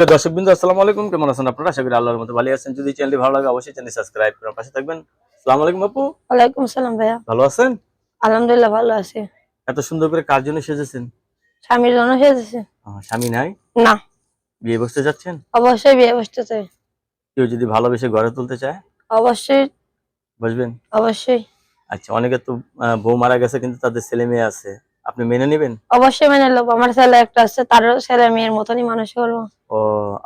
দর্শকবৃন্দ আসসালামু আলাইকুম, কেমন আছেন আপনারা? আশা করি আল্লাহর মতো ভালো আছেন। যদি চ্যানেলটি ভালো লাগে অবশ্যই চ্যানেলটি সাবস্ক্রাইব করে পাশে থাকবেন। আসসালামু আলাইকুম আপু, ওয়ালাইকুম আসসালাম ভাইয়া। ভালো আছেন? আলহামদুলিল্লাহ ভালো আছি। এত সুন্দর করে কার জন্য সেজেছেন? স্বামীর জন্য সেজেছি। স্বামী নাই? না, বিয়ে বসতে যাচ্ছেন? অবশ্যই বিয়ে বসতে চাই। কেউ যদি ভালোবেসে গড়ে তুলতে চায় অবশ্যই, বসবেন? অবশ্যই। আচ্ছা, অনেকে তো বউ মারা গেছে কিন্তু তাদের ছেলে মেয়ে আছে, আপনি মেনে নেবেন? অবশ্যই মেনে নেব। আমার ছেলে একটা আছে, তারও ছেলে মেয়ের মতনই মানুষ করবো। ও,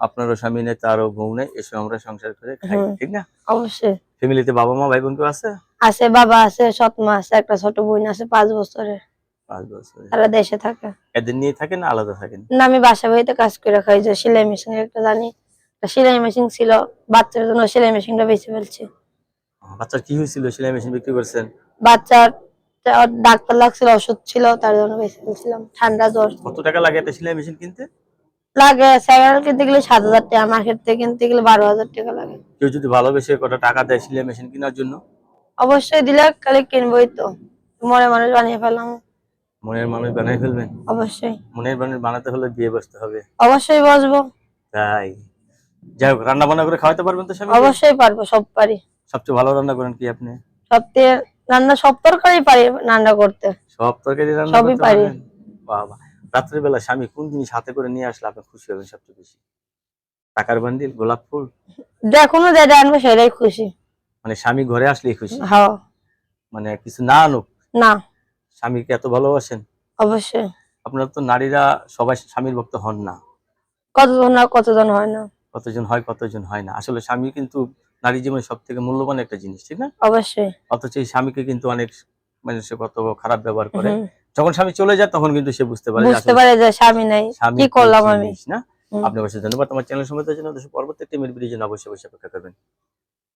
আপনারও স্বামী নেই, তারও বউ নেই, এসো আমরা সংসার করে খাই, হুম, ঠিক না? অবশ্যই। ফ্যামিলিতে বাবা মা ভাই বোন কেউ আছে? আছে, বাবা আছে, সৎ মা আছে, একটা ছোট বোন আছে 5 বছরের। 5 বছর। তারা দেশে থাকে। এদের নিয়ে থাকেন না আলাদা থাকেন? না, আমি বাসা বাড়িতে কাজ করে খাই, যে সেলাই মেশিন একটা জানি। একটা সেলাই মেশিন ছিল, বাচ্চার জন্য সেলাই মেশিনটা বেঁচে ফেলছি। বাচ্চার কি হয়েছিল সেলাই মেশিন বিক্রি করছেন? বাচ্চার ডাক্তার লাগছিল, ওষুধ ছিল, তার জন্য বেঁচে ফেলছিলাম। ঠান্ডা জ্বর। কত টাকা লাগে একটা সেলাই মেশিন কিনতে? লাগে স্যাকেন্ড কিনতে গেলে 7,000 টাকা, আমার ক্ষেত্রে কিনতে গেলে 12,000 টাকা লাগে। কেউ যদি ভালোবেসে কত টাকা দেয় সেলাই মেশিন কেনার জন্য? অবশ্যই দিলে কালে কিনবই তো, মনে মানুষ বানিয়ে ফেললাম। মনের মানুষ বানাই ফেলবেন? অবশ্যই, মনের মানুষ বানাতে হলে বিয়ে বসতে হবে। অবশ্যই বসবো। তাই? যাই হোক, রান্না বান্না করে খাওয়াতে পারবেন তো স্বামীকে? অবশ্যই পারবো, সব পারি। সবচেয়ে ভালো রান্না করেন কি আপনি? সবথেকে রান্না, সব তরকারি পারি রান্না করতে। সব তরকারি রান্না সবই করতে পারি। পারেন? বাবা! রাত্রের বেলা স্বামী কোন জিনিস হাতে করে নিয়ে আসলে আপনি খুশি হবেন সবচেয়ে বেশি? টাকার বান্ডিল, গোলাপ ফুল? যখনও যেটা আনবো সেটাই খুশি। মানে স্বামী ঘরে আসলেই খুশি? হ্যাঁ। মানে কিছু না আনুক, না। স্বামীকে এত ভালোবাসেন? অবশ্যই। আপনারা তো নারীরা সবাই স্বামীর ভক্ত হন না। কতজন না, কতজন হয় না। কতজন হয় কতজন হয় না, আসলে স্বামী কিন্তু নারী জীবনে সব থেকে মূল্যবান একটা জিনিস, ঠিক না? অবশ্যই। অথচ এই স্বামীকে কিন্তু অনেক মানুষে কত খারাপ ব্যবহার করে। হুম। যখন স্বামী চলে যায় তখন কিন্তু সে বুঝতে পারে যে বুঝতে আসলে পারে যে স্বামী নাই, স্বামী কি কি করলাম আমি। জিনিস, না? হুম। আপনার কাছে ধন্যবাদ। আমার চ্যানেল সম্পর্কে জন্য পরবর্তী একটি ভিডিওর জন্য অবশ্যই অপেক্ষা করবেন।